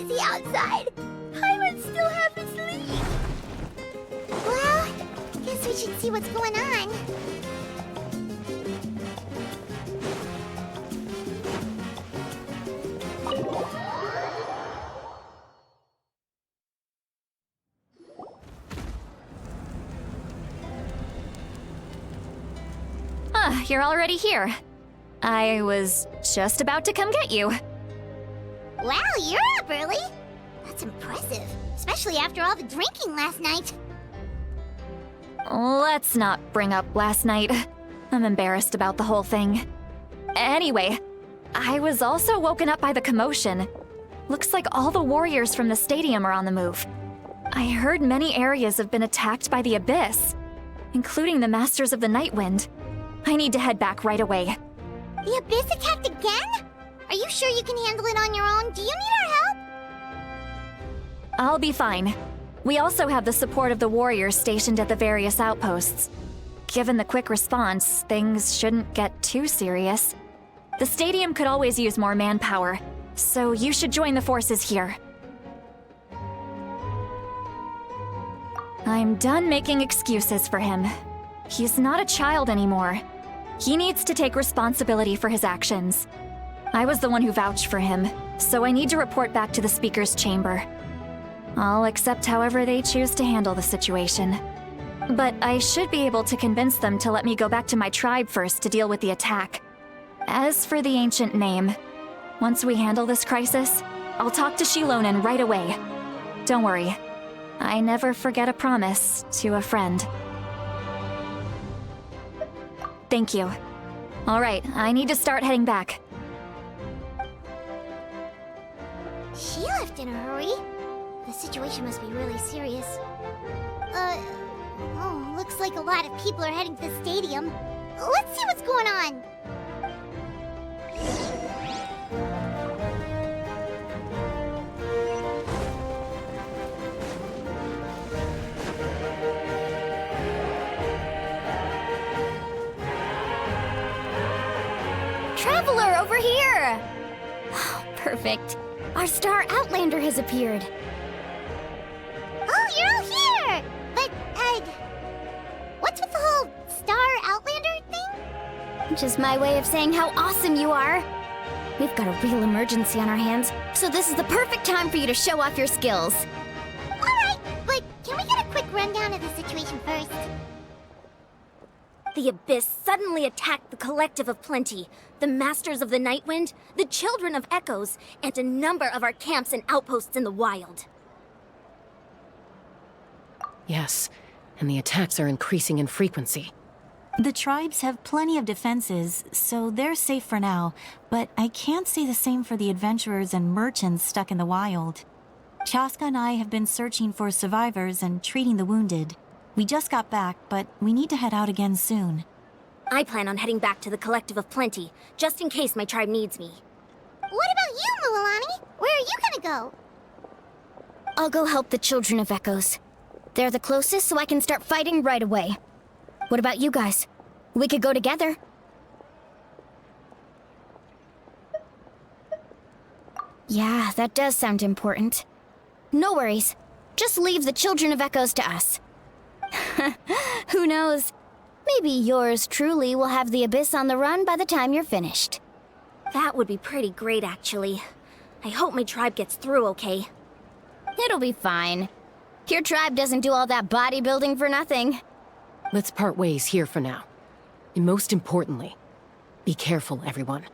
crazy outside. Paimon's still half asleep. Well, guess we should see what's going on. You're already here. I was just about to come get you. Wow, you're up early. That's impressive, especially after all the drinking last night. Let's not bring up last night. I'm embarrassed about the whole thing. Anyway, I was also woken up by the commotion. Looks like all the warriors from the stadium are on the move. I heard many areas have been attacked by the Abyss, including the Masters of the Nightwind. I need to head back right away. The Abyss attacked again? Are you sure you can handle it on your own? Do you need our help? I'll be fine. We also have the support of the warriors stationed at the various outposts. Given the quick response, things shouldn't get too serious. The stadium could always use more manpower, so you should join the forces here. I'm done making excuses for him. He's not a child anymore. He needs to take responsibility for his actions. I was the one who vouched for him, so I need to report back to the Speaker's chamber. I'll accept however they choose to handle the situation. But I should be able to convince them to let me go back to my tribe first to deal with the attack. As for the ancient name, once we handle this crisis, I'll talk to Shilonen right away. Don't worry, I never forget a promise to a friend. Thank you. All right, I need to start heading back. She left in a hurry. The situation must be really serious. Oh, looks like a lot of people are heading to the stadium. Let's see what's going on. Traveler, over here! Oh, perfect. Our star Outlander has appeared. Oh, you're all here! But, what's with the whole Star Outlander thing? Just my way of saying how awesome you are. We've got a real emergency on our hands, so this is the perfect time for you to show off your skills. Alright, but can we get a quick rundown of the situation first? The Abyss suddenly attacked the Collective of Plenty, the Masters of the Nightwind, the Children of Echoes, and a number of our camps and outposts in the wild. Yes, and the attacks are increasing in frequency. The tribes have plenty of defenses, so they're safe for now, but I can't say the same for the adventurers and merchants stuck in the wild. Chaska and I have been searching for survivors and treating the wounded. We just got back, but we need to head out again soon. I plan on heading back to the Collective of Plenty, just in case my tribe needs me. What about you, Mualani? Where are you gonna go? I'll go help the Children of Echoes. They're the closest, so I can start fighting right away. What about you guys? We could go together. Yeah, that does sound important. No worries. Just leave the Children of Echoes to us. Who knows? Maybe yours truly will have the Abyss on the run by the time you're finished. That would be pretty great, actually. I hope my tribe gets through okay. It'll be fine. Your tribe doesn't do all that bodybuilding for nothing. Let's part ways here for now. And most importantly, be careful, everyone.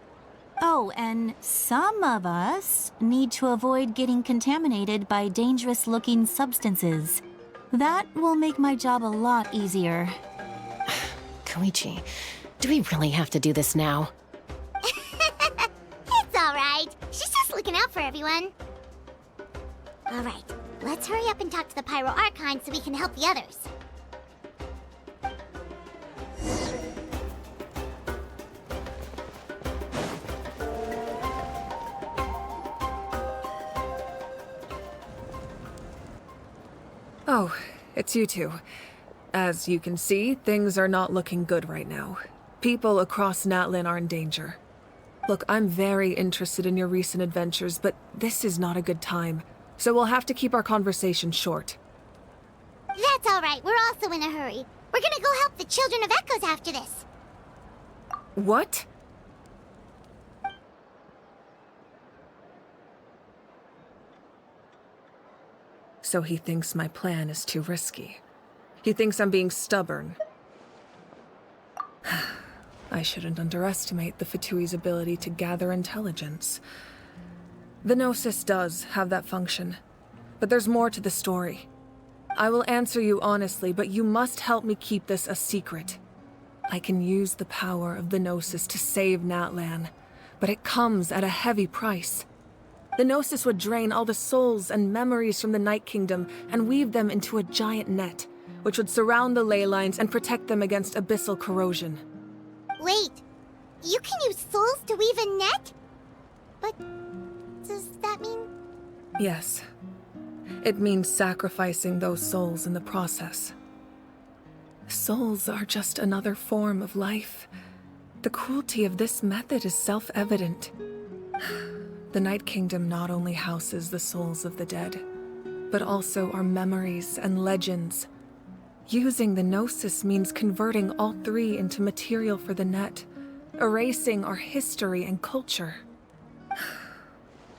Oh, and some of us need to avoid getting contaminated by dangerous-looking substances. That will make my job a lot easier. Koichi, do we really have to do this now? It's alright. She's just looking out for everyone. Alright, let's hurry up and talk to the Pyro Archon so we can help the others. Oh, it's you two. As you can see, things are not looking good right now. People across Natlin are in danger. Look, I'm very interested in your recent adventures, but this is not a good time. So we'll have to keep our conversation short. That's all right. We're also in a hurry. We're gonna go help the Children of Echoes after this. What? So he thinks my plan is too risky. He thinks I'm being stubborn. I shouldn't underestimate the Fatui's ability to gather intelligence. The Gnosis does have that function, but there's more to the story. I will answer you honestly, but you must help me keep this a secret. I can use the power of the Gnosis to save Natlan, but it comes at a heavy price. The Gnosis would drain all the souls and memories from the Night Kingdom and weave them into a giant net, which would surround the ley lines and protect them against abyssal corrosion. Wait, you can use souls to weave a net? But does that mean... Yes. It means sacrificing those souls in the process. Souls are just another form of life. The cruelty of this method is self-evident. The Night Kingdom not only houses the souls of the dead, but also our memories and legends. Using the Gnosis means converting all three into material for the net, erasing our history and culture.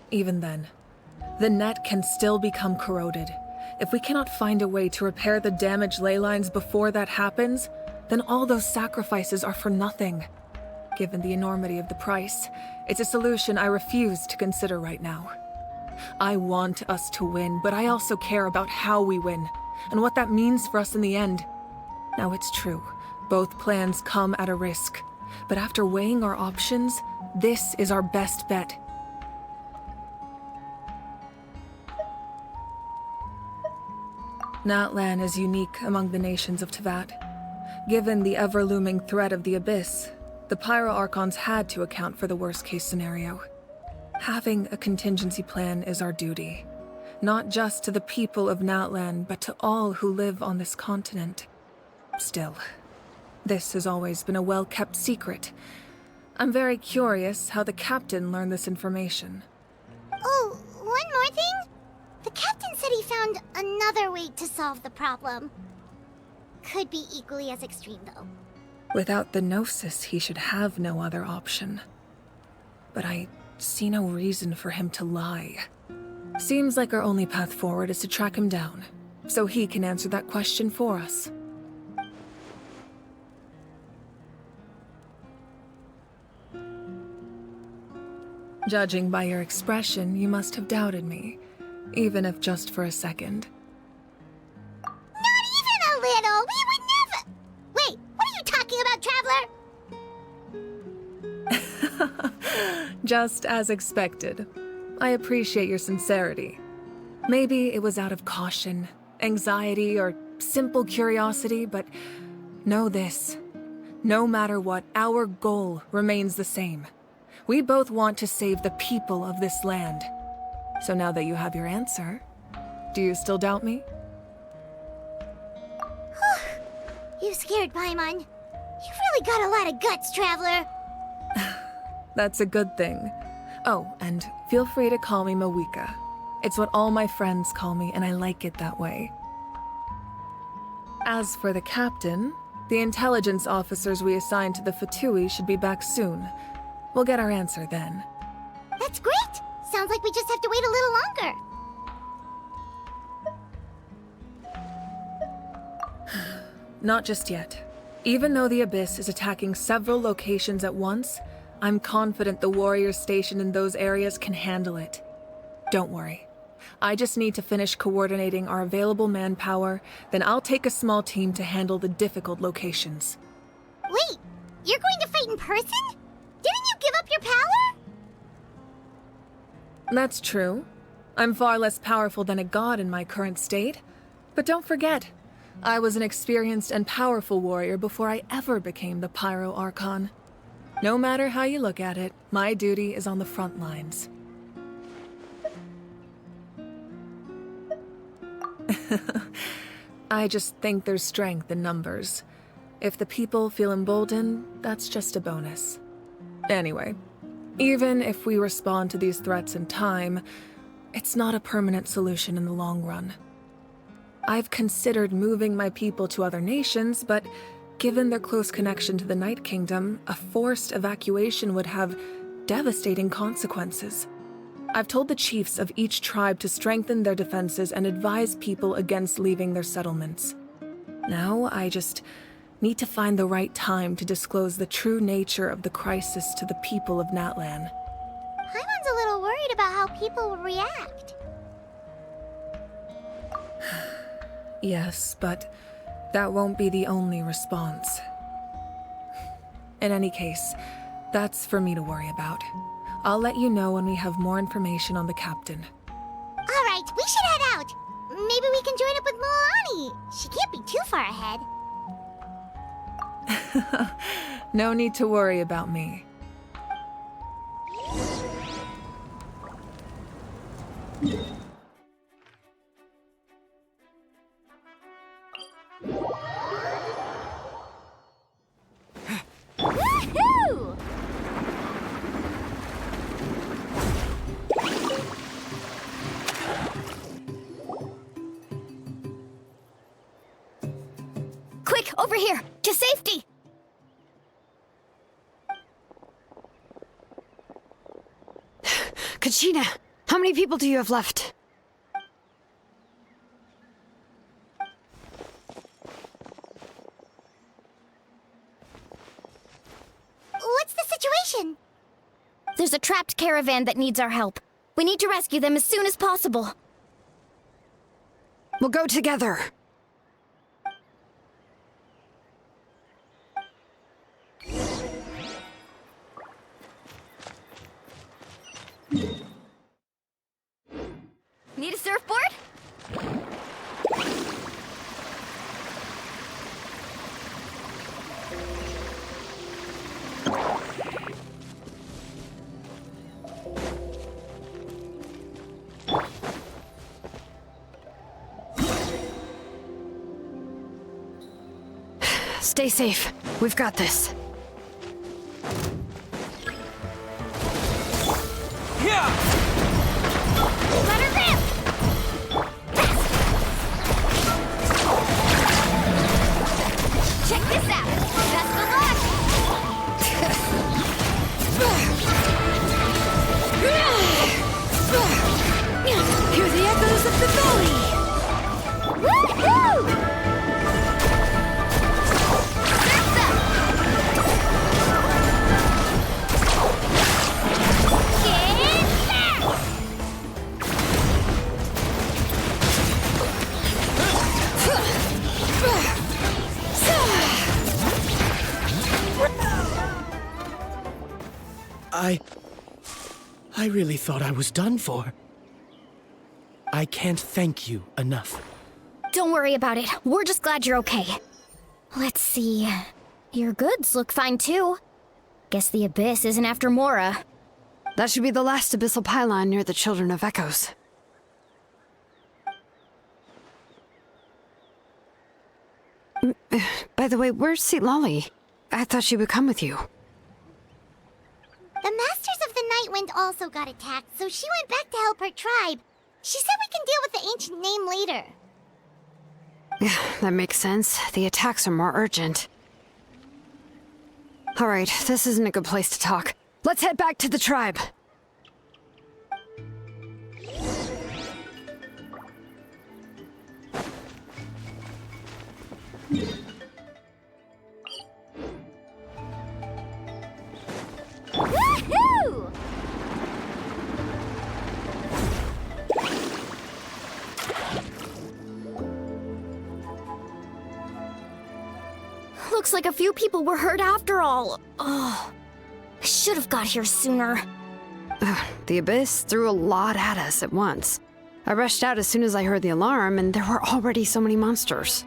Even then, the net can still become corroded. If we cannot find a way to repair the damaged ley lines before that happens, then all those sacrifices are for nothing. Given the enormity of the price, it's a solution I refuse to consider right now. I want us to win, but I also care about how we win, and what that means for us in the end. Now it's true, both plans come at a risk, but after weighing our options, this is our best bet. Natlan is unique among the nations of Teyvat. Given the ever-looming threat of the Abyss, the Pyro Archons had to account for the worst-case scenario. Having a contingency plan is our duty, not just to the people of Natlan, but to all who live on this continent. Still, this has always been a well-kept secret. I'm very curious how the captain learned this information. Oh, one more thing? The captain said he found another way to solve the problem. Could be equally as extreme, though. Without the Gnosis, he should have no other option. But I see no reason for him to lie. Seems like our only path forward is to track him down, so he can answer that question for us. Judging by your expression, you must have doubted me, even if just for a second. Not even a little! We would never... Wait, what are you talking about, Traveler? Just as expected. I appreciate your sincerity. Maybe it was out of caution, anxiety, or simple curiosity, but know this. No matter what, our goal remains the same. We both want to save the people of this land. So now that you have your answer, do you still doubt me? You scared Paimon. You've really got a lot of guts, Traveler. That's a good thing. Oh, and feel free to call me Mawika. It's what all my friends call me, and I like it that way. As for the captain, the intelligence officers we assigned to the Fatui should be back soon. We'll get our answer then. That's great! Sounds like we just have to wait a little longer. Not just yet. Even though the Abyss is attacking several locations at once, I'm confident the warriors stationed in those areas can handle it. Don't worry. I just need to finish coordinating our available manpower, then I'll take a small team to handle the difficult locations. Wait, you're going to fight in person? Didn't you give up your power? That's true. I'm far less powerful than a god in my current state. But don't forget, I was an experienced and powerful warrior before I ever became the Pyro Archon. No matter how you look at it, my duty is on the front lines. I just think there's strength in numbers. If the people feel emboldened, that's just a bonus. Anyway, Even if we respond to these threats in time, it's not a permanent solution in the long run. I've considered moving my people to other nations, but given their close connection to the Night Kingdom, a forced evacuation would have devastating consequences. I've told the chiefs of each tribe to strengthen their defenses and advise people against leaving their settlements. Now, I just need to find the right time to disclose the true nature of the crisis to the people of Natlan. Paimon's a little worried about how people will react. Yes, but that won't be the only response. In any case, that's for me to worry about. I'll let you know when we have more information on the captain. Alright, we should head out. Maybe we can join up with Milani. She can't be too far ahead. No need to worry about me. Woohoo! Quick, over here! To safety! Kachina, how many people do you have left? What's the situation? There's a trapped caravan that needs our help. We need to rescue them as soon as possible. We'll go together. Need a surfboard? Stay safe. We've got this. Let her rip! Check this out! Best of luck! Hear the echoes of the valley! Woohoo! Surf's up! Get back! I really thought I was done for. I can't thank you enough. Don't worry about it. We're just glad you're okay. Let's see. Your goods look fine too. Guess the Abyss isn't after Mora. That should be the last abyssal pylon near the Children of Echoes. By the way, where's Lolly? I thought she would come with you. The Masters of the Night Wind also got attacked, so she went back to help her tribe. She said we can deal with the ancient name later. That makes sense. The attacks are more urgent. Alright, this isn't a good place to talk. Let's head back to the tribe. Woohoo! Looks like a few people were hurt after all. Oh, I should have got here sooner. The Abyss threw a lot at us at once. I rushed out as soon as I heard the alarm, and there were already so many monsters.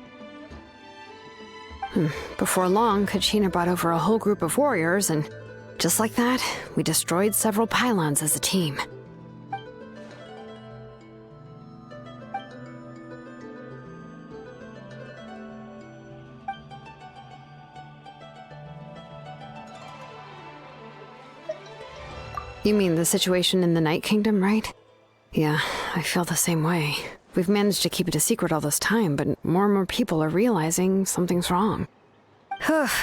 Before long, Kachina brought over a whole group of warriors, and just like that, we destroyed several pylons as a team. You mean the situation in the Night Kingdom, right? Yeah, I feel the same way. We've managed to keep it a secret all this time, but more and more people are realizing something's wrong.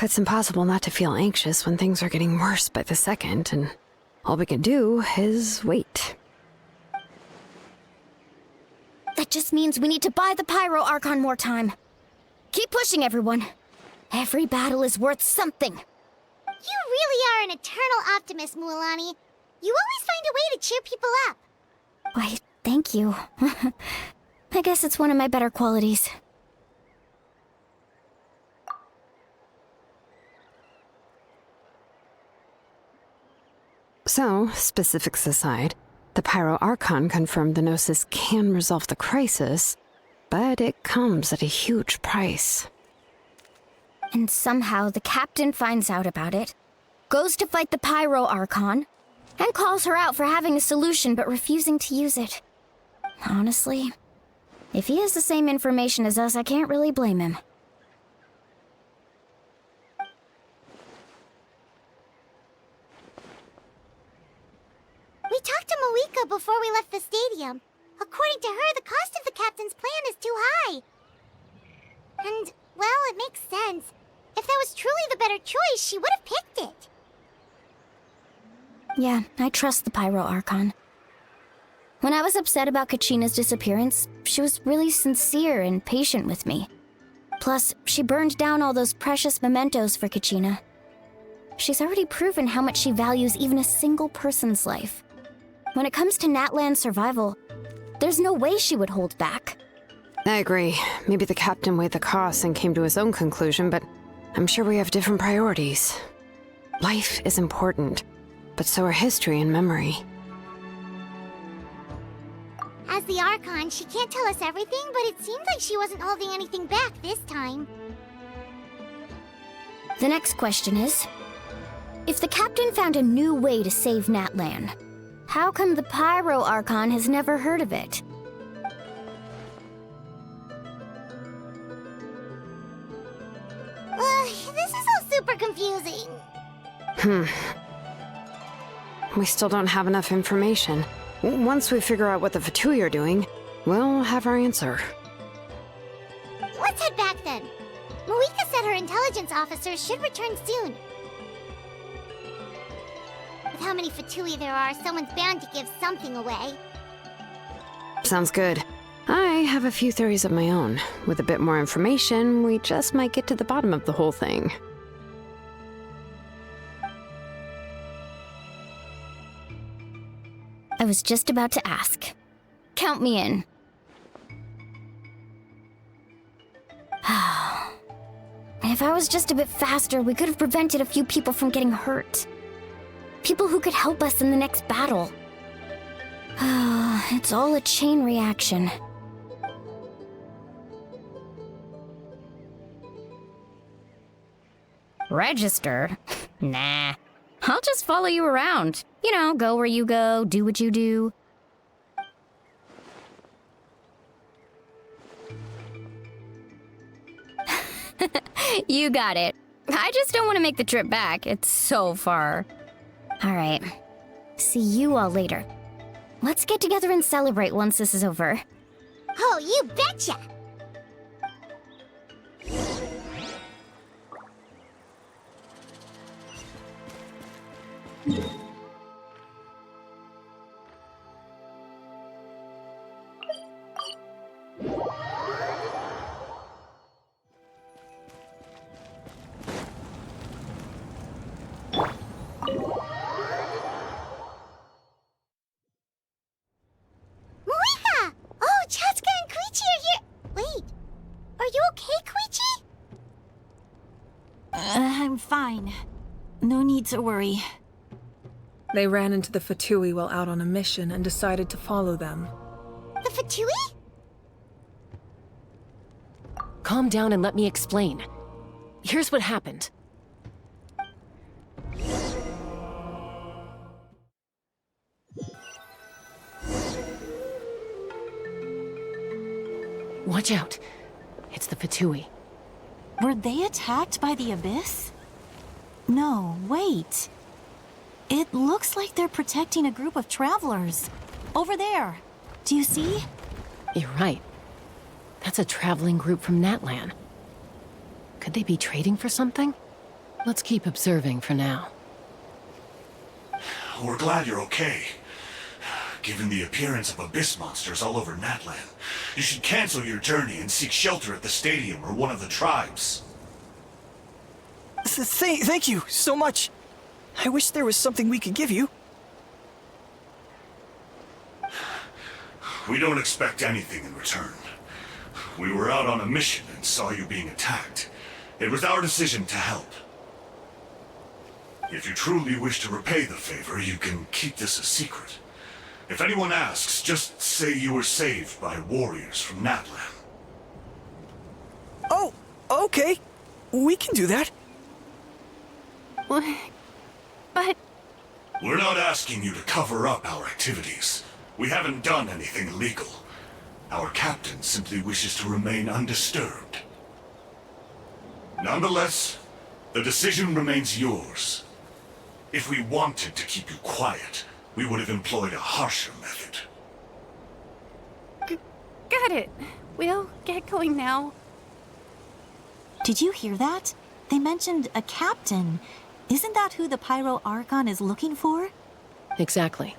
It's impossible not to feel anxious when things are getting worse by the second, and all we can do is wait. That just means we need to buy the Pyro Archon more time. Keep pushing, everyone. Every battle is worth something. You really are an eternal optimist, Mualani. You always find a way to cheer people up. Why, thank you. I guess it's one of my better qualities. So, specifics aside, the Pyro Archon confirmed the Gnosis can resolve the crisis, but it comes at a huge price. And somehow the captain finds out about it, goes to fight the Pyro Archon, and calls her out for having a solution but refusing to use it. Honestly, if he has the same information as us, I can't really blame him. We talked to Moika before we left the stadium. According to her, the cost of the captain's plan is too high. And, well, it makes sense. If that was truly the better choice, she would have picked it. Yeah, I trust the Pyro Archon. When I was upset about Kachina's disappearance, she was really sincere and patient with me. Plus, she burned down all those precious mementos for Kachina. She's already proven how much she values even a single person's life. When it comes to Natlan's survival, there's no way she would hold back. I agree. Maybe the captain weighed the costs and came to his own conclusion, but I'm sure we have different priorities. Life is important, but so are history and memory. As the Archon, she can't tell us everything, but it seemed like she wasn't holding anything back this time. The next question is, if the captain found a new way to save Natlan, how come the Pyro Archon has never heard of it? This is all super confusing. We still don't have enough information. Once we figure out what the Fatui are doing, we'll have our answer. Let's head back then. Moika said her intelligence officers should return soon. With how many Fatui there are, someone's bound to give something away. Sounds good. I have a few theories of my own. With a bit more information, we just might get to the bottom of the whole thing. I was just about to ask. Count me in. If I was just a bit faster, we could have prevented a few people from getting hurt. People who could help us in the next battle. It's all a chain reaction. Register? Nah. I'll just follow you around. You know, go where you go, do what you do. You got it. I just don't want to make the trip back. It's so far. All right. See you all later. Let's get together and celebrate once this is over. Oh, you betcha! Moika! Oh, Chaska and Koichi are here! Wait, are you okay, Koichi? I'm fine. No need to worry. They ran into the Fatui while out on a mission and decided to follow them. The Fatui? Calm down and let me explain. Here's what happened. Watch out. It's the Fatui. Were they attacked by the Abyss? No, wait. It looks like they're protecting a group of travelers. Over there. Do you see? You're right. That's a traveling group from Natlan. Could they be trading for something? Let's keep observing for now. We're glad you're okay. Given the appearance of abyss monsters all over Natlan, you should cancel your journey and seek shelter at the stadium or one of the tribes. Thank you so much. I wish there was something we could give you. We don't expect anything in return. We were out on a mission and saw you being attacked. It was our decision to help. If you truly wish to repay the favor, you can keep this a secret. If anyone asks, just say you were saved by warriors from Natlan. Oh, okay. We can do that. But... We're not asking you to cover up our activities. We haven't done anything illegal. Our captain simply wishes to remain undisturbed. Nonetheless, the decision remains yours. If we wanted to keep you quiet, we would have employed a harsher method. Got it. We'll get going now. Did you hear that? They mentioned a captain. Isn't that who the Pyro Archon is looking for? Exactly.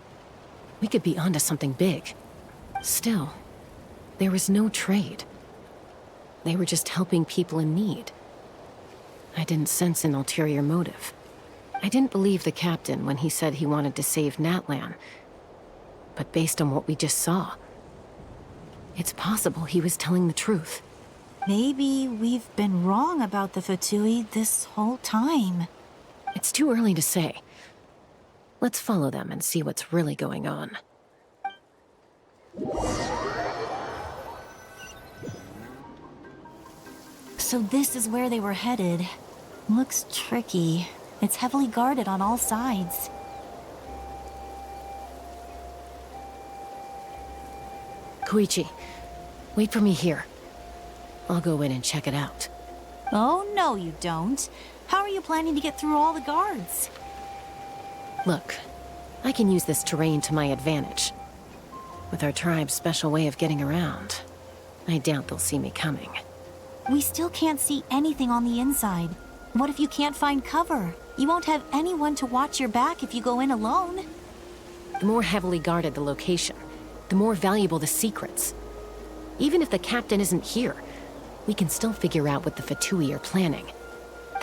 We could be onto something big. Still, there was no trade. They were just helping people in need. I didn't sense an ulterior motive. I didn't believe the captain when he said he wanted to save Natlan. But based on what we just saw, it's possible he was telling the truth. Maybe we've been wrong about the Fatui this whole time. It's too early to say. Let's follow them and see what's really going on. So this is where they were headed. Looks tricky. It's heavily guarded on all sides. Koichi, wait for me here. I'll go in and check it out. Oh, no you don't. How are you planning to get through all the guards? Look, I can use this terrain to my advantage. With our tribe's special way of getting around, I doubt they'll see me coming. We still can't see anything on the inside. What if you can't find cover? You won't have anyone to watch your back if you go in alone. The more heavily guarded the location, the more valuable the secrets. Even if the captain isn't here, we can still figure out what the Fatui are planning.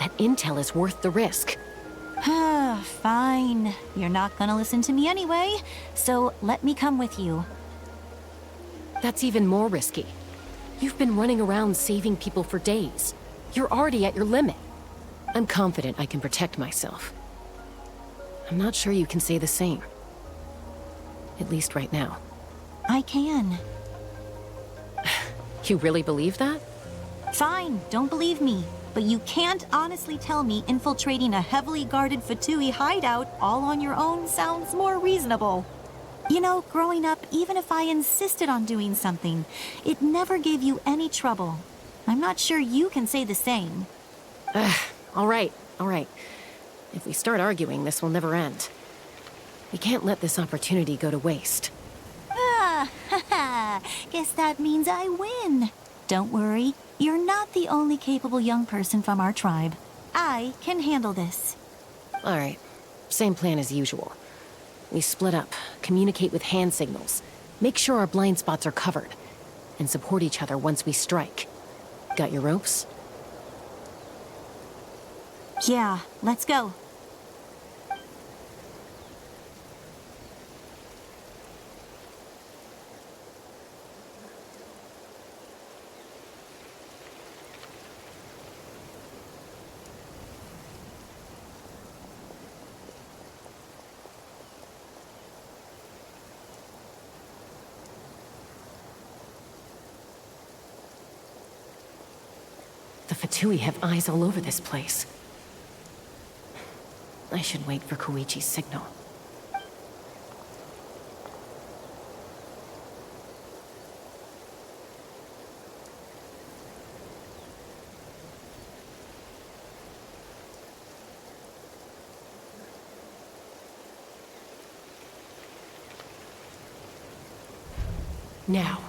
That intel is worth the risk. Fine. You're not gonna listen to me anyway, so let me come with you. That's even more risky. You've been running around saving people for days. You're already at your limit. I'm confident I can protect myself. I'm not sure you can say the same. At least right now. I can. You really believe that? Fine, don't believe me. But you can't honestly tell me infiltrating a heavily guarded Fatui hideout all on your own sounds more reasonable. You know, growing up, even if I insisted on doing something, it never gave you any trouble. I'm not sure you can say the same. All right. If we start arguing, this will never end. We can't let this opportunity go to waste. Guess that means I win. Don't worry, you're not the only capable young person from our tribe. I can handle this. All right, same plan as usual. We split up, communicate with hand signals, make sure our blind spots are covered, and support each other once we strike. Got your ropes? Yeah, let's go. The Fatui have eyes all over this place. I should wait for Koichi's signal. Now.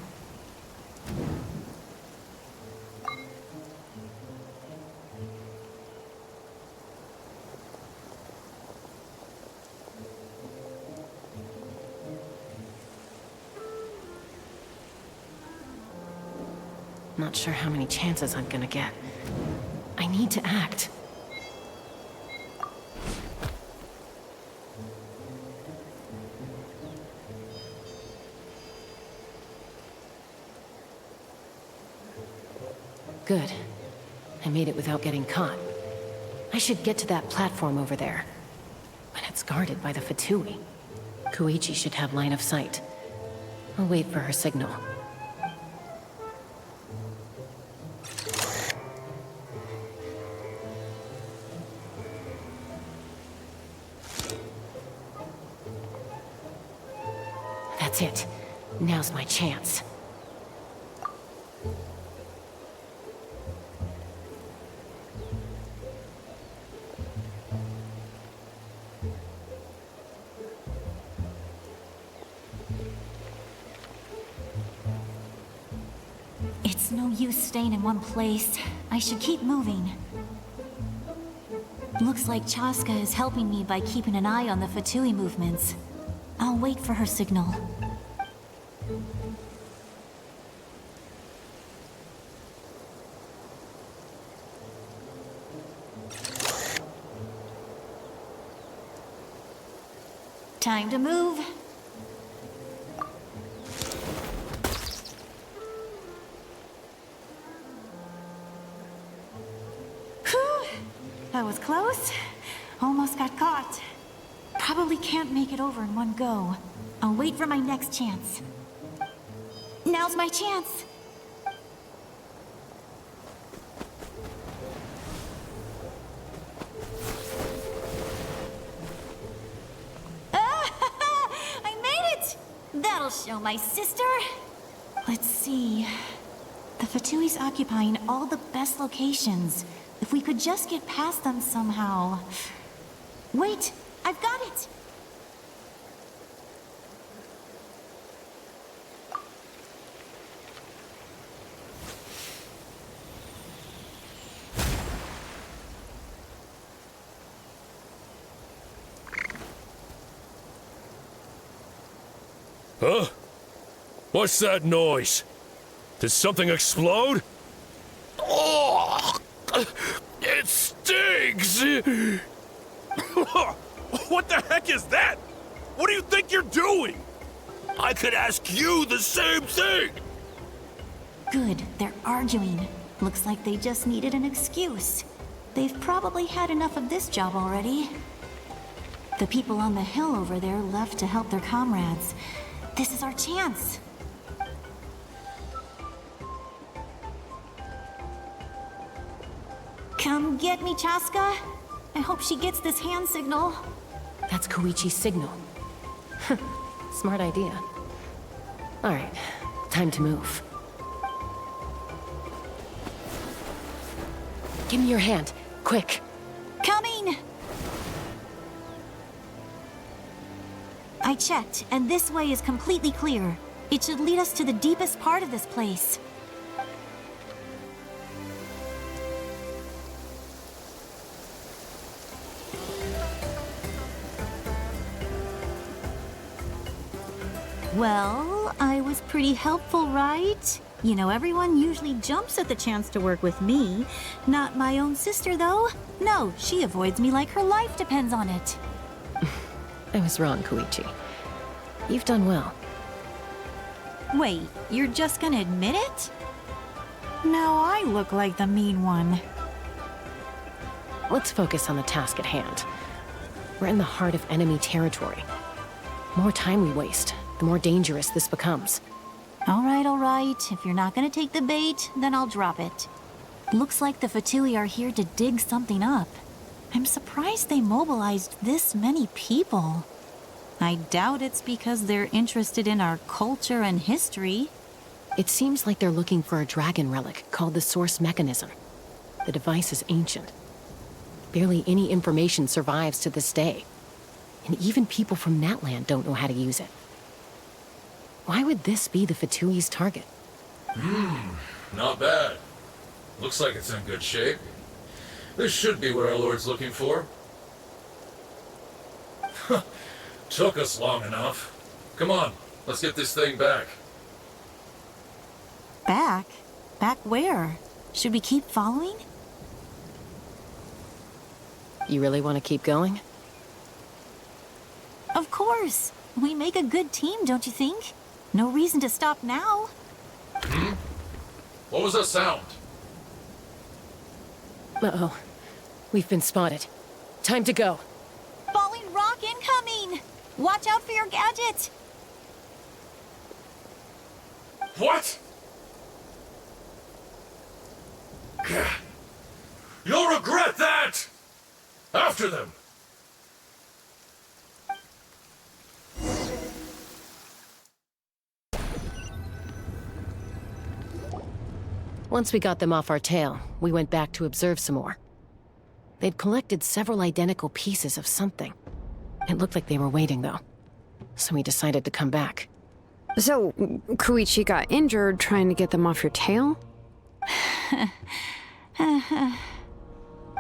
Not sure how many chances I'm gonna get. I need to act. Good. I made it without getting caught. I should get to that platform over there. But it's guarded by the Fatui. Koichi should have line of sight. I'll wait for her signal. That's it. Now's my chance. It's no use staying in one place. I should keep moving. Looks like Chaska is helping me by keeping an eye on the Fatui movements. I'll wait for her signal. Time to move. Whew, that was close. Almost got caught. Probably can't make it over in one go. I'll wait for my next chance. Now's my chance. I made it! That'll show my sister. Let's see. The Fatui's occupying all the best locations. If we could just get past them somehow. Wait, I've got it! Huh? What's that noise? Did something explode? Oh! It stinks! What the heck is that? What do you think you're doing? I could ask you the same thing! Good, they're arguing. Looks like they just needed an excuse. They've probably had enough of this job already. The people on the hill over there left to help their comrades. This is our chance. Come get me, Chaska. I hope she gets this hand signal. That's Koichi's signal. Smart idea. Alright, time to move. Give me your hand, quick. Coming! I checked, and this way is completely clear. It should lead us to the deepest part of this place. Well, I was pretty helpful, right? You know, everyone usually jumps at the chance to work with me. Not my own sister, though. No, she avoids me like her life depends on it. I was wrong, Koichi. You've done well. Wait, you're just gonna admit it? Now I look like the mean one. Let's focus on the task at hand. We're in the heart of enemy territory. The more time we waste, the more dangerous this becomes. All right. If you're not gonna take the bait, then I'll drop it. Looks like the Fatui are here to dig something up. I'm surprised they mobilized this many people. I doubt it's because they're interested in our culture and history. It seems like they're looking for a dragon relic called the Source Mechanism. The device is ancient. Barely any information survives to this day. And even people from Natland don't know how to use it. Why would this be the Fatui's target? Not bad. Looks like it's in good shape. This should be what our Lord's looking for. Took us long enough. Come on, let's get this thing back. Back? Back where? Should we keep following? You really want to keep going? Of course. We make a good team, don't you think? No reason to stop now. What was that sound? Uh-oh. We've been spotted. Time to go. Falling rock incoming! Watch out for your gadget! What? You'll regret that! After them! Once we got them off our tail, we went back to observe some more. They'd collected several identical pieces of something. It looked like they were waiting, though. So we decided to come back. So, Koichi got injured trying to get them off your tail?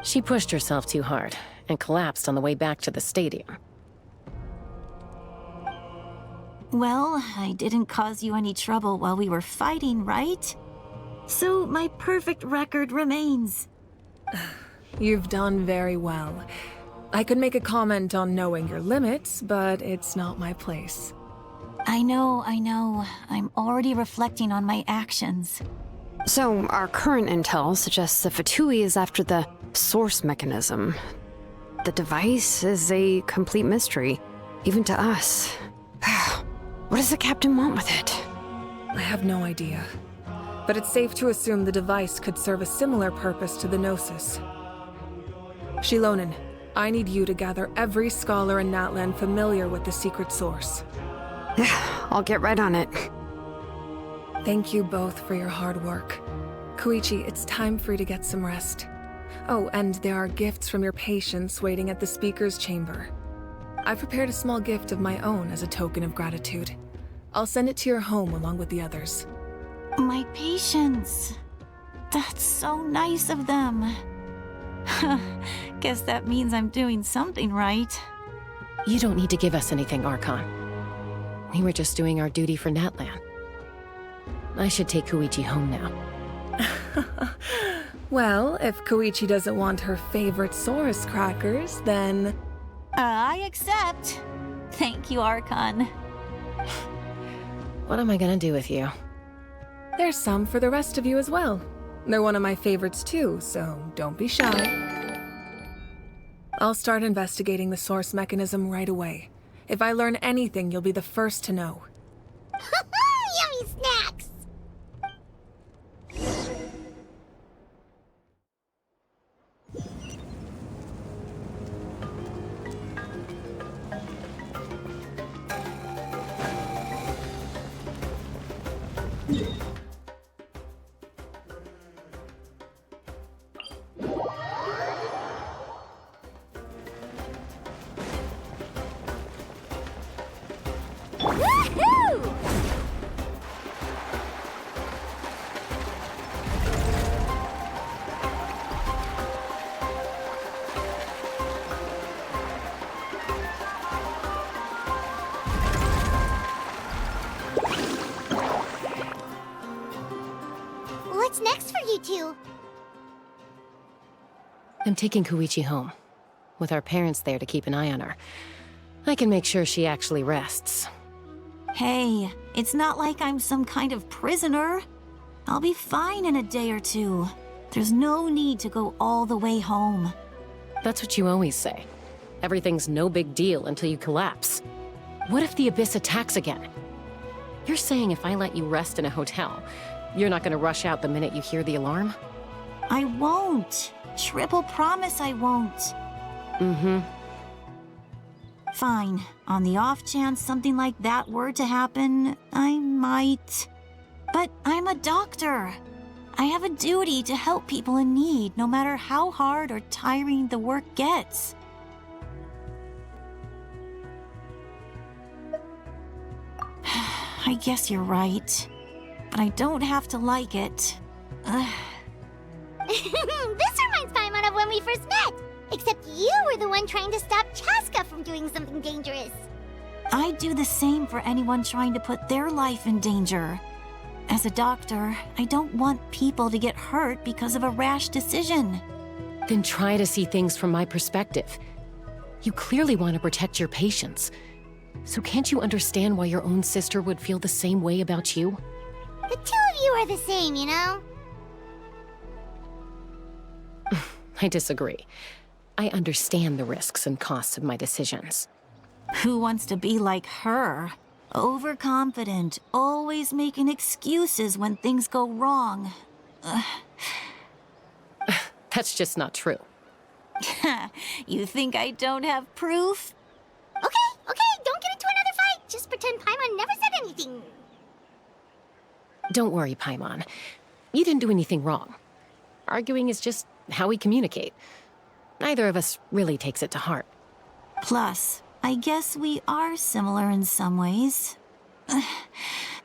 She pushed herself too hard and collapsed on the way back to the stadium. Well, I didn't cause you any trouble while we were fighting, right? So my perfect record remains. You've done very well. I could make a comment on knowing your limits, but it's not my place. I know. I'm already reflecting on my actions. So, our current intel suggests the Fatui is after the source mechanism. The device is a complete mystery, even to us. What does the captain want with it? I have no idea. But it's safe to assume the device could serve a similar purpose to the Gnosis. Shilonen, I need you to gather every scholar in Natlan familiar with the secret source. I'll get right on it. Thank you both for your hard work. Koichi, it's time for you to get some rest. Oh, and there are gifts from your patients waiting at the speaker's chamber. I've prepared a small gift of my own as a token of gratitude. I'll send it to your home along with the others. My patience. That's so nice of them. Guess that means I'm doing something right. You don't need to give us anything, Archon. We were just doing our duty for Natlan. I should take Koichi home now. Well, if Koichi doesn't want her favorite Saurus crackers, then... I accept. Thank you, Archon. What am I gonna do with you? There's some for the rest of you as well. They're one of my favorites too, so don't be shy. I'll start investigating the source mechanism right away. If I learn anything, you'll be the first to know. Yummy snacks! What's next for you two? I'm taking Koichi home. With our parents there to keep an eye on her. I can make sure she actually rests. Hey, it's not like I'm some kind of prisoner. I'll be fine in a day or two. There's no need to go all the way home. That's what you always say. Everything's no big deal until you collapse. What if the Abyss attacks again? You're saying if I let you rest in a hotel, you're not gonna rush out the minute you hear the alarm? I won't. Triple promise I won't. Mm-hmm. Fine. On the off chance something like that were to happen, I might. But I'm a doctor. I have a duty to help people in need, no matter how hard or tiring the work gets. I guess you're right. But I don't have to like it. Ugh. This reminds Paimon of when we first met. Except you were the one trying to stop Chaska from doing something dangerous. I'd do the same for anyone trying to put their life in danger. As a doctor, I don't want people to get hurt because of a rash decision. Then try to see things from my perspective. You clearly want to protect your patients. So can't you understand why your own sister would feel the same way about you? The two of you are the same, you know? I disagree. I understand the risks and costs of my decisions. Who wants to be like her? Overconfident, always making excuses when things go wrong. That's just not true. You think I don't have proof? Okay, don't get into another fight. Just pretend Paimon never said anything. Don't worry, Paimon. You didn't do anything wrong. Arguing is just how we communicate. Neither of us really takes it to heart. Plus, I guess we are similar in some ways.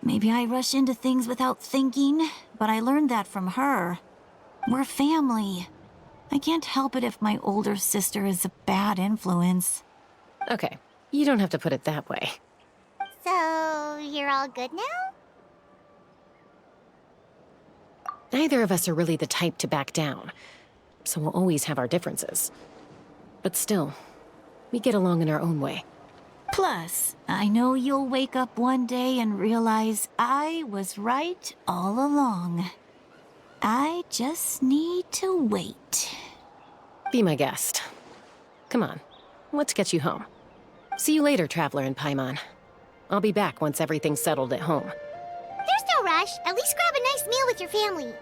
Maybe I rush into things without thinking, but I learned that from her. We're family. I can't help it if my older sister is a bad influence. Okay, you don't have to put it that way. So, you're all good now? Neither of us are really the type to back down, so we'll always have our differences. But still, we get along in our own way. Plus, I know you'll wake up one day and realize I was right all along. I just need to wait. Be my guest. Come on, let's get you home. See you later, Traveler and Paimon. I'll be back once everything's settled at home. There's no rush. At least grab a nice meal with your family.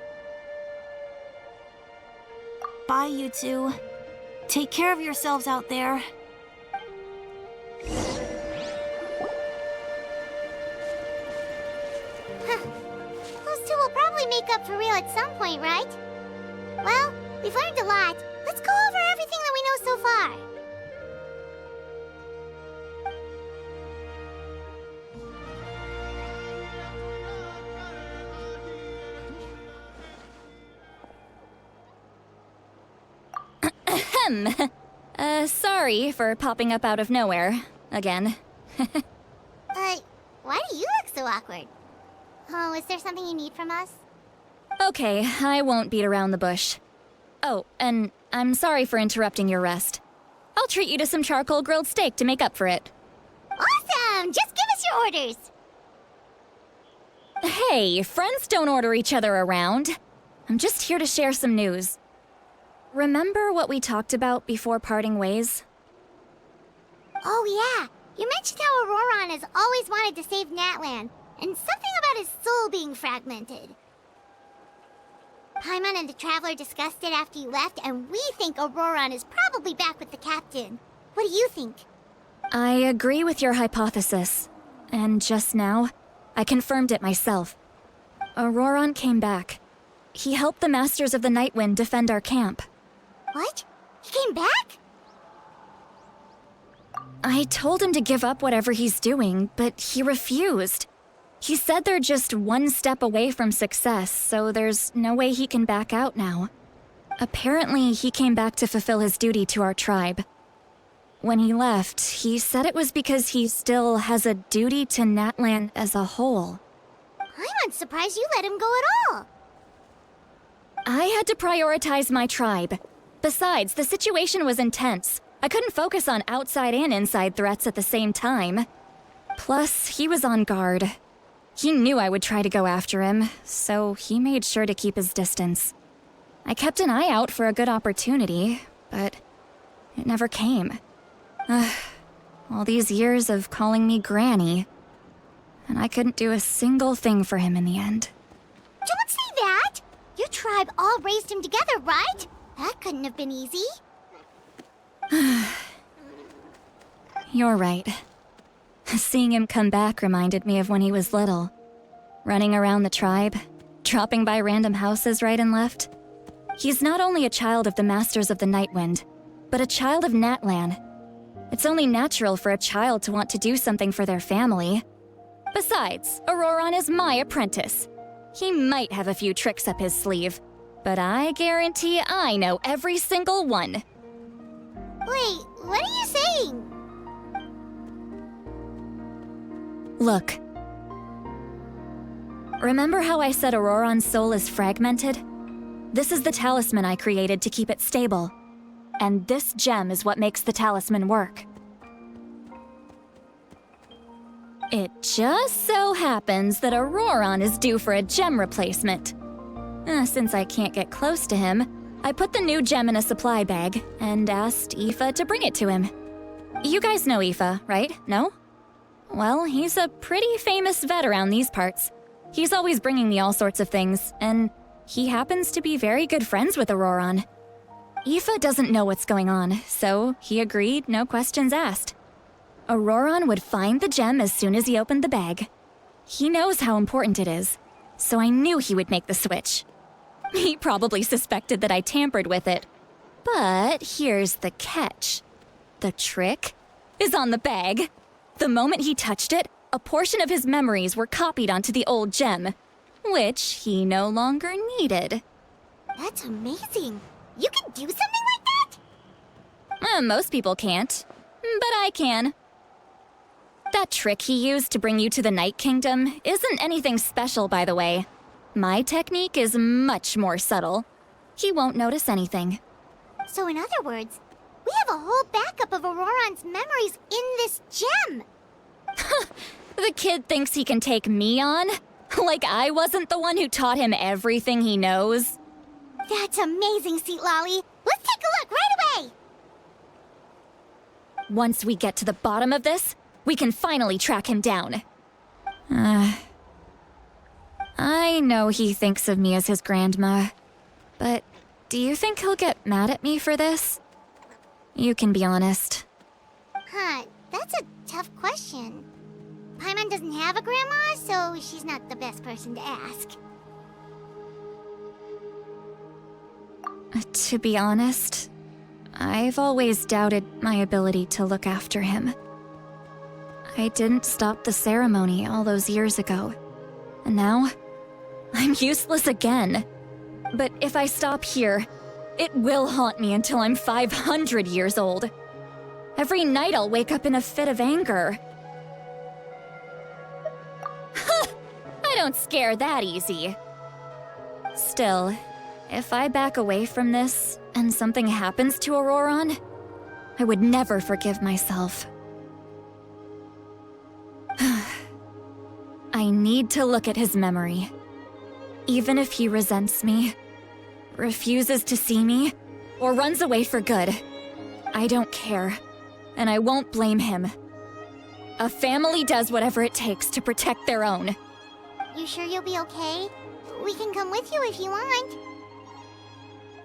Bye, you two. Take care of yourselves out there. Those two will probably make up for real at some point, right? Well, we've learned a lot. Let's go over everything that we know so far. Sorry for popping up out of nowhere. Again. Why do you look so awkward? Oh, is there something you need from us? Okay, I won't beat around the bush. Oh, and I'm sorry for interrupting your rest. I'll treat you to some charcoal grilled steak to make up for it. Awesome! Just give us your orders! Hey, friends don't order each other around. I'm just here to share some news. Remember what we talked about before parting ways? Oh yeah, you mentioned how Auroron has always wanted to save Natlan, and something about his soul being fragmented. Paimon and the Traveler discussed it after you left, and we think Auroron is probably back with the Captain. What do you think? I agree with your hypothesis. And just now, I confirmed it myself. Auroron came back. He helped the Masters of the Nightwind defend our camp. What? He came back? I told him to give up whatever he's doing, but he refused. He said they're just one step away from success, so there's no way he can back out now. Apparently, he came back to fulfill his duty to our tribe. When he left, he said it was because he still has a duty to Natlan as a whole. I'm surprised you let him go at all. I had to prioritize my tribe. Besides, the situation was intense. I couldn't focus on outside and inside threats at the same time. Plus, he was on guard. He knew I would try to go after him, so he made sure to keep his distance. I kept an eye out for a good opportunity, but it never came. All these years of calling me Granny, and I couldn't do a single thing for him in the end. Don't say that! Your tribe all raised him together, right? That couldn't have been easy. You're right. Seeing him come back reminded me of when he was little. Running around the tribe, dropping by random houses right and left. He's not only a child of the Masters of the Nightwind, but a child of Natlan. It's only natural for a child to want to do something for their family. Besides, Auroron is my apprentice. He might have a few tricks up his sleeve, but I guarantee I know every single one. Wait, what are you saying? Look. Remember how I said Auroron's soul is fragmented? This is the talisman I created to keep it stable. And this gem is what makes the talisman work. It just so happens that Auroron is due for a gem replacement. Since I can't get close to him, I put the new gem in a supply bag and asked Aoife to bring it to him. You guys know Aoife, right? No? Well, he's a pretty famous vet around these parts. He's always bringing me all sorts of things, and he happens to be very good friends with Auroron. Aoife doesn't know what's going on, so he agreed, no questions asked. Auroron would find the gem as soon as he opened the bag. He knows how important it is, so I knew he would make the switch. He probably suspected that I tampered with it. But here's the catch. The trick is on the bag. The moment he touched it, a portion of his memories were copied onto the old gem, which he no longer needed. That's amazing. You can do something like that? Most people can't, but I can. That trick he used to bring you to the Night Kingdom isn't anything special, by the way. My technique is much more subtle. He won't notice anything. So in other words, we have a whole backup of Auroron's memories in this gem. The kid thinks he can take me on? Like I wasn't the one who taught him everything he knows? That's amazing, Sweet Lolly. Let's take a look right away. Once we get to the bottom of this, we can finally track him down. I know he thinks of me as his grandma, but do you think he'll get mad at me for this? You can be honest. Huh, that's a tough question. Paimon doesn't have a grandma, so she's not the best person to ask. To be honest, I've always doubted my ability to look after him. I didn't stop the ceremony all those years ago, and now I'm useless again. But if I stop here, it will haunt me until I'm 500 years old. Every night I'll wake up in a fit of anger. I don't scare that easy. Still, if I back away from this and something happens to Auroron, I would never forgive myself. I need to look at his memory. Even if he resents me, refuses to see me, or runs away for good, I don't care, and I won't blame him. A family does whatever it takes to protect their own. You sure you'll be okay? We can come with you if you want.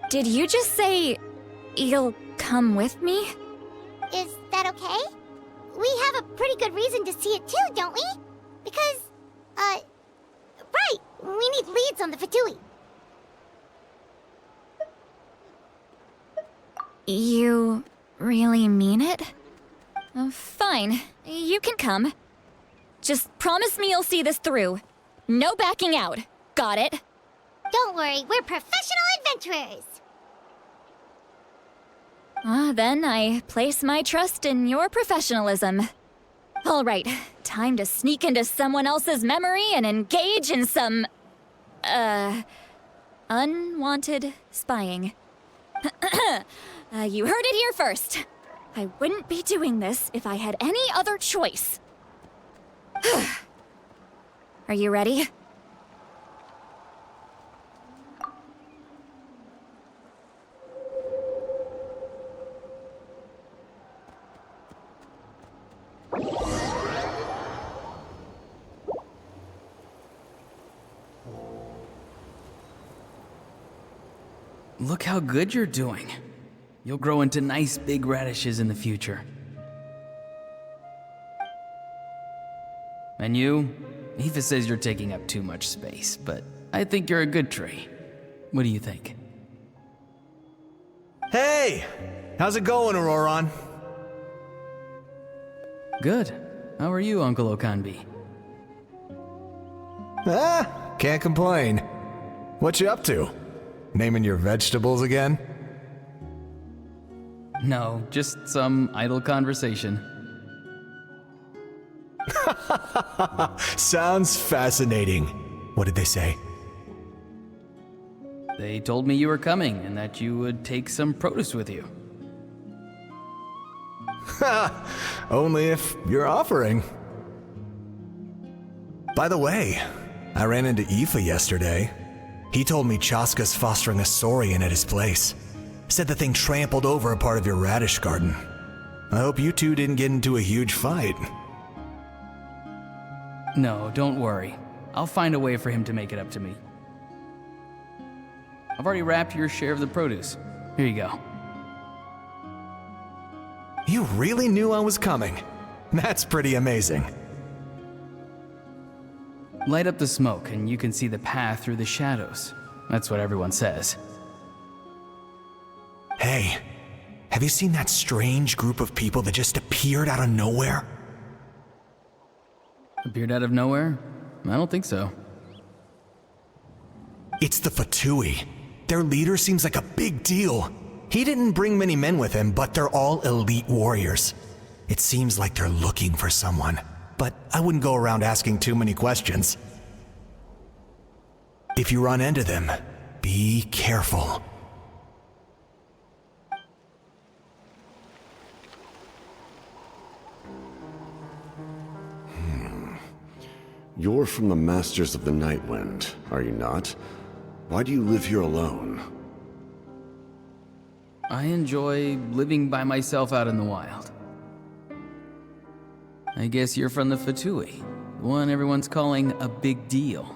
Did you just say you'll come with me? Is that okay? We have a pretty good reason to see it too, don't we? Because, right, we need leads on the Fatui. You really mean it? Oh, fine, you can come. Just promise me you'll see this through. No backing out. Got it? Don't worry, we're professional adventurers. Then I place my trust in your professionalism. All right, time to sneak into someone else's memory and engage in some, unwanted spying. You heard it here first. I wouldn't be doing this if I had any other choice. Are you ready? Look how good you're doing. You'll grow into nice big radishes in the future. And you? Aoife says you're taking up too much space, but I think you're a good tree. What do you think? Hey! How's it going, Auroron? Good. How are you, Uncle Okanbi? Can't complain. What you up to? Naming your vegetables again? No, just some idle conversation. Sounds fascinating. What did they say? They told me you were coming and that you would take some produce with you. Only if you're offering. By the way, I ran into Aoife yesterday. He told me Chaska's fostering a saurian at his place. Said the thing trampled over a part of your radish garden. I hope you two didn't get into a huge fight. No, don't worry. I'll find a way for him to make it up to me. I've already wrapped your share of the produce. Here you go. You really knew I was coming. That's pretty amazing. Light up the smoke and you can see the path through the shadows. That's what everyone says. Hey, have you seen that strange group of people that just appeared out of nowhere? Appeared out of nowhere? I don't think so. It's the Fatui. Their leader seems like a big deal. He didn't bring many men with him, but they're all elite warriors. It seems like they're looking for someone, but I wouldn't go around asking too many questions. If you run into them, be careful. You're from the Masters of the Nightwind, are you not? Why do you live here alone? I enjoy living by myself out in the wild. I guess you're from the Fatui, the one everyone's calling a big deal.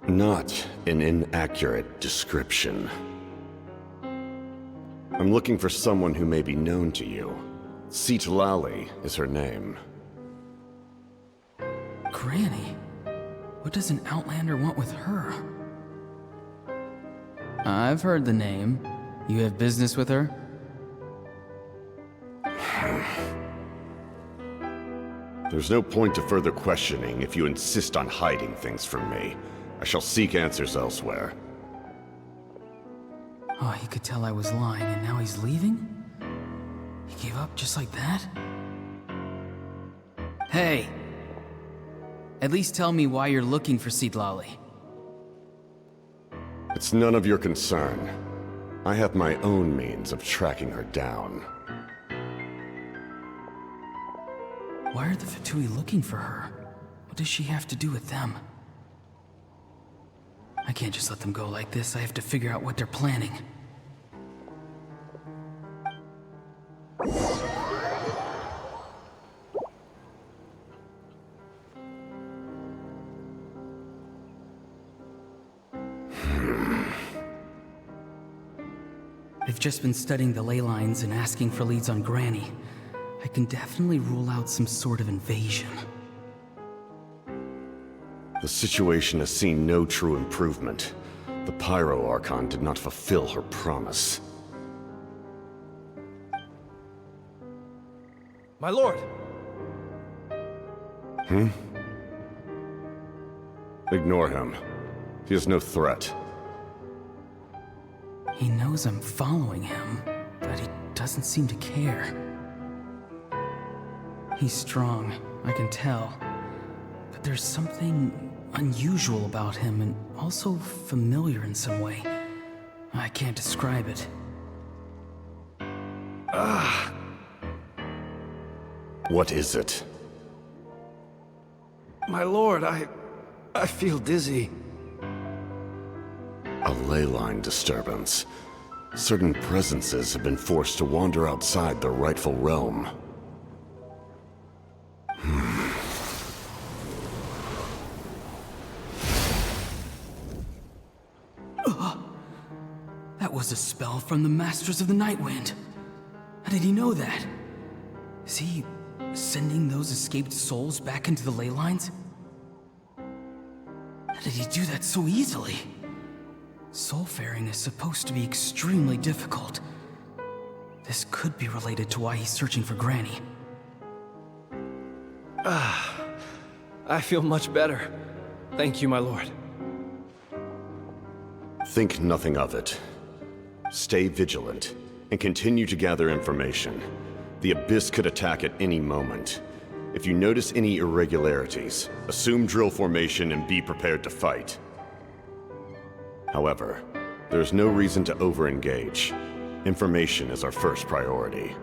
Not an inaccurate description. I'm looking for someone who may be known to you. Citlali is her name. Granny? What does an Outlander want with her? I've heard the name. You have business with her? There's no point to further questioning if you insist on hiding things from me. I shall seek answers elsewhere. Oh, he could tell I was lying and now he's leaving? He gave up just like that? Hey! At least tell me why you're looking for Citlali. It's none of your concern. I have my own means of tracking her down. Why are the Fatui looking for her? What does she have to do with them? I can't just let them go like this. I have to figure out what they're planning. I've just been studying the ley lines and asking for leads on Granny. I can definitely rule out some sort of invasion. The situation has seen no true improvement. The Pyro Archon did not fulfill her promise. My lord! Ignore him. He is no threat. He knows I'm following him, but he doesn't seem to care. He's strong, I can tell. But there's something unusual about him and also familiar in some way. I can't describe it. What is it? My lord, I feel dizzy. A ley line disturbance. Certain presences have been forced to wander outside their rightful realm. That was a spell from the Masters of the Nightwind. How did he know that? Is he sending those escaped souls back into the ley lines? How did he do that so easily? Soulfaring is supposed to be extremely difficult. This could be related to why he's searching for Granny. I feel much better. Thank you, my lord. Think nothing of it. Stay vigilant, and continue to gather information. The Abyss could attack at any moment. If you notice any irregularities, assume drill formation and be prepared to fight. However, there's no reason to over-engage. Information is our first priority.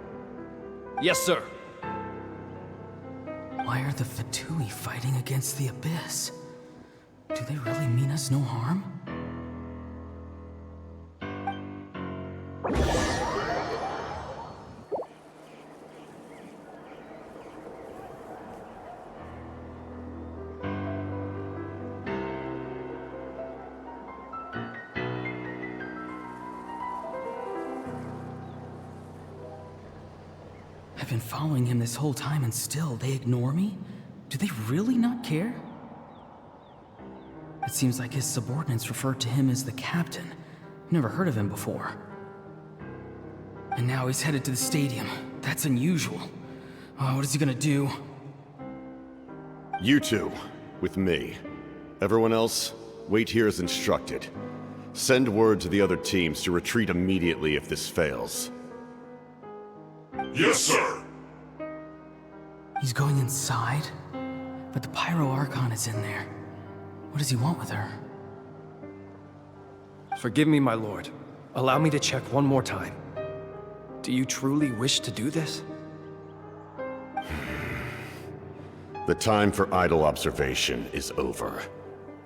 Yes, sir. Why are the Fatui fighting against the Abyss? Do they really mean us no harm? I've been following him this whole time and still they ignore me? Do they really not care? It seems like his subordinates referred to him as the captain. Never heard of him before. And now he's headed to the stadium. That's unusual. What is he gonna do? You two, with me. Everyone else, wait here as instructed. Send word to the other teams to retreat immediately if this fails. Yes, sir! He's going inside? But the Pyro Archon is in there. What does he want with her? Forgive me, my lord. Allow me to check one more time. Do you truly wish to do this? The time for idle observation is over.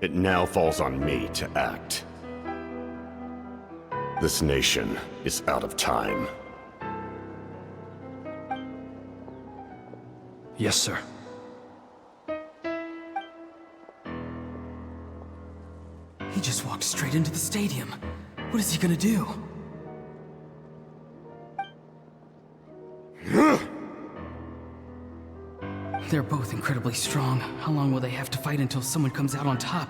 It now falls on me to act. This nation is out of time. Yes, sir. He just walked straight into the stadium. What is he gonna do? They're both incredibly strong. How long will they have to fight until someone comes out on top?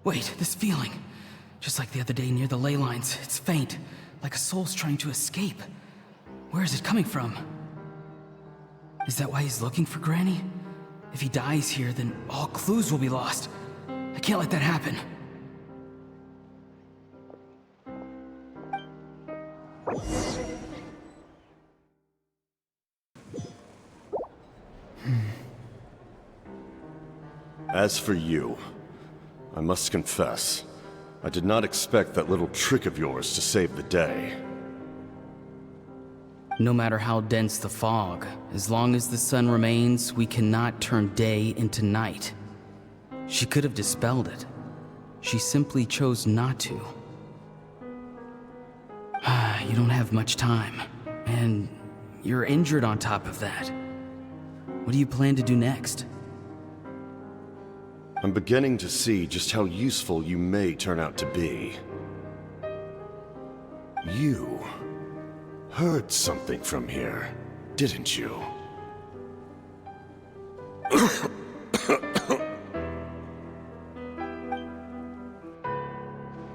Wait, this feeling. Just like the other day near the ley lines, it's faint, like a soul's trying to escape. Where is it coming from? Is that why he's looking for Granny? If he dies here, then all clues will be lost. I can't let that happen. As for you, I must confess, I did not expect that little trick of yours to save the day. No matter how dense the fog, as long as the sun remains, we cannot turn day into night. She could have dispelled it. She simply chose not to. You don't have much time, and you're injured on top of that. What do you plan to do next? I'm beginning to see just how useful you may turn out to be. You heard something from here, didn't you?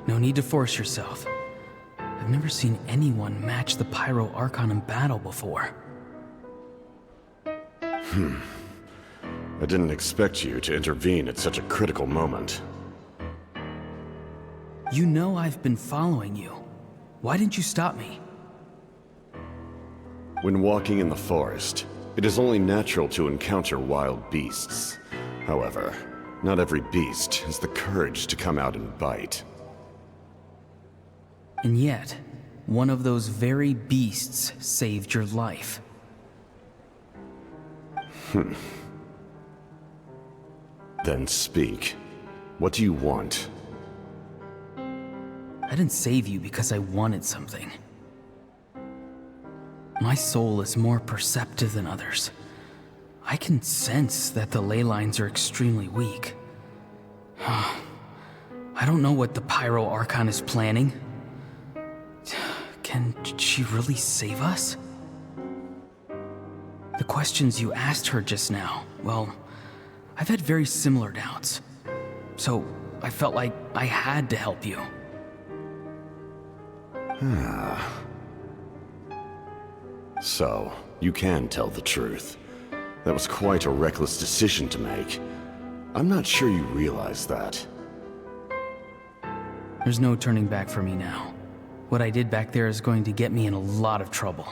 No need to force yourself. I've never seen anyone match the Pyro Archon in battle before. I didn't expect you to intervene at such a critical moment. You know I've been following you. Why didn't you stop me? When walking in the forest, it is only natural to encounter wild beasts. However, not every beast has the courage to come out and bite. And yet, one of those very beasts saved your life. Then speak. What do you want? I didn't save you because I wanted something. My soul is more perceptive than others. I can sense that the ley lines are extremely weak. I don't know what the Pyro Archon is planning. Can she really save us? The questions you asked her just now, well, I've had very similar doubts. So I felt like I had to help you. So, you can tell the truth. That was quite a reckless decision to make. I'm not sure you realize that. There's no turning back for me now. What I did back there is going to get me in a lot of trouble.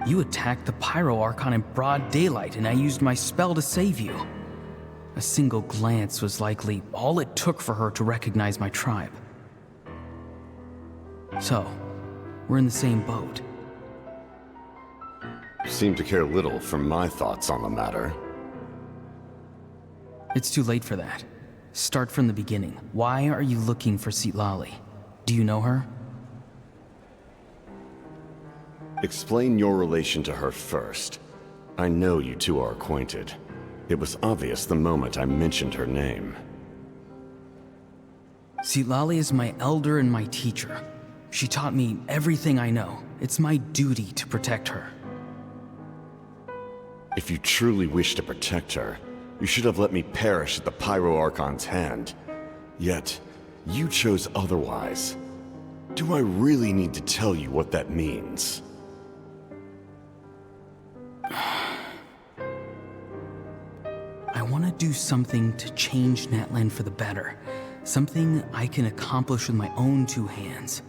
You attacked the Pyro Archon in broad daylight, and I used my spell to save you. A single glance was likely all it took for her to recognize my tribe. So, we're in the same boat. You seem to care little for my thoughts on the matter. It's too late for that. Start from the beginning. Why are you looking for Citlali? Do you know her? Explain your relation to her first. I know you two are acquainted. It was obvious the moment I mentioned her name. Citlali is my elder and my teacher. She taught me everything I know. It's my duty to protect her. If you truly wish to protect her, you should have let me perish at the Pyro Archon's hand. Yet, you chose otherwise. Do I really need to tell you what that means? I want to do something to change Natlan for the better. Something I can accomplish with my own two hands.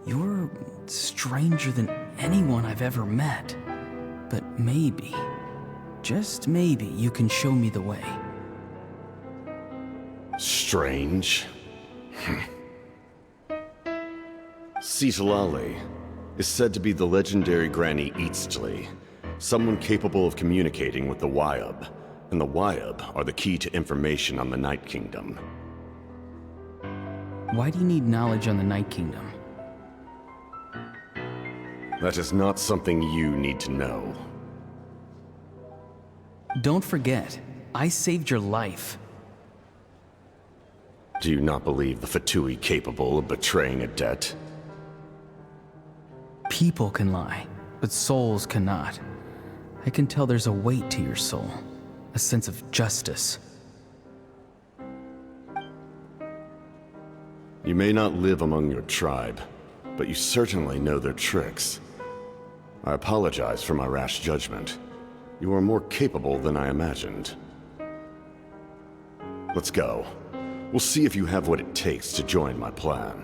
You're stranger than anyone I've ever met. But maybe, just maybe, you can show me the way. Strange? Citlali is said to be the legendary Granny Eastly, someone capable of communicating with the Wyub, and the Wyub are the key to information on the Night Kingdom. Why do you need knowledge on the Night Kingdom? That is not something you need to know. Don't forget, I saved your life. Do you not believe the Fatui capable of betraying a debt? People can lie, but souls cannot. I can tell there's a weight to your soul, a sense of justice. You may not live among your tribe, but you certainly know their tricks. I apologize for my rash judgment. You are more capable than I imagined. Let's go. We'll see if you have what it takes to join my plan.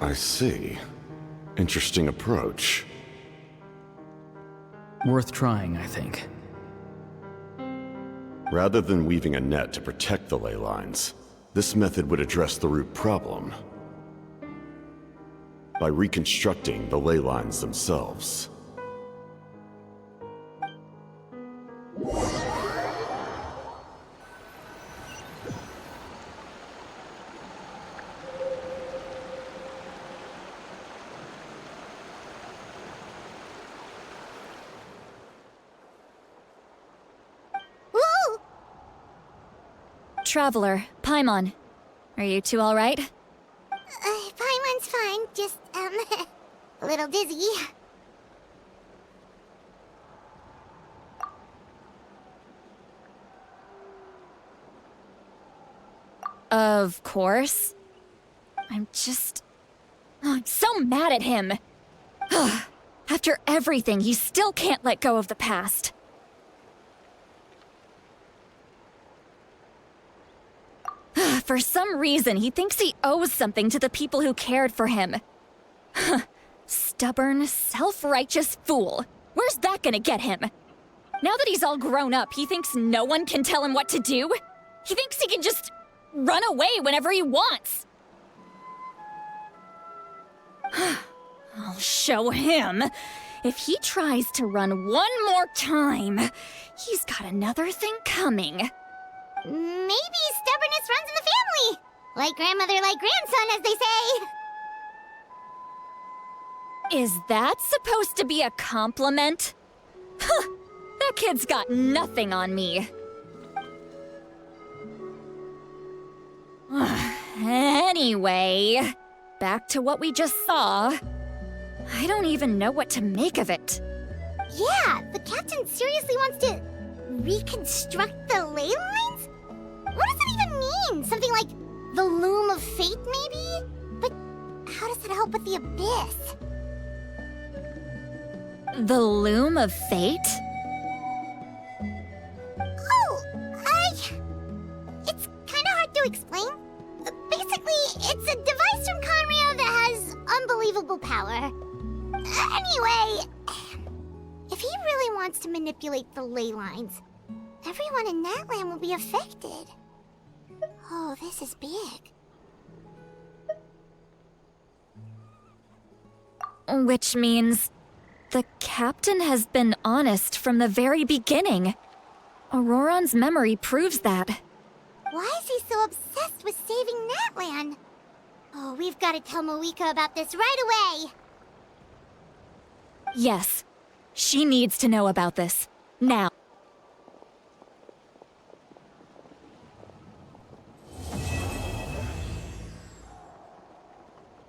I see. Interesting approach. Worth trying, I think. Rather than weaving a net to protect the ley lines, this method would address the root problem by reconstructing the ley lines themselves. Traveler, Paimon. Are you two all right? Paimon's fine, just, a little dizzy. Of course. I'm so mad at him. After everything, he still can't let go of the past. For some reason, he thinks he owes something to the people who cared for him. Stubborn, self-righteous fool. Where's that gonna get him? Now that he's all grown up, he thinks no one can tell him what to do? He thinks he can just run away whenever he wants. I'll show him. If he tries to run one more time, he's got another thing coming. Maybe stubbornness runs in the family. Like grandmother, like grandson, as they say. Is that supposed to be a compliment? That kid's got nothing on me. Anyway, back to what we just saw. I don't even know what to make of it. Yeah, the captain seriously wants to reconstruct the ley lines? What does that even mean? Something like the loom of fate, maybe? But how does that help with the abyss? The loom of fate? Oh, it's kind of hard to explain. Basically, it's a device from Conrio that has unbelievable power. Anyway, if he really wants to manipulate the ley lines, everyone in Natlan will be affected. Oh, this is big. Which means the captain has been honest from the very beginning. Auroron's memory proves that. Why is he so obsessed with saving Natlan? Oh, we've got to tell Moeka about this right away. Yes, she needs to know about this. Now.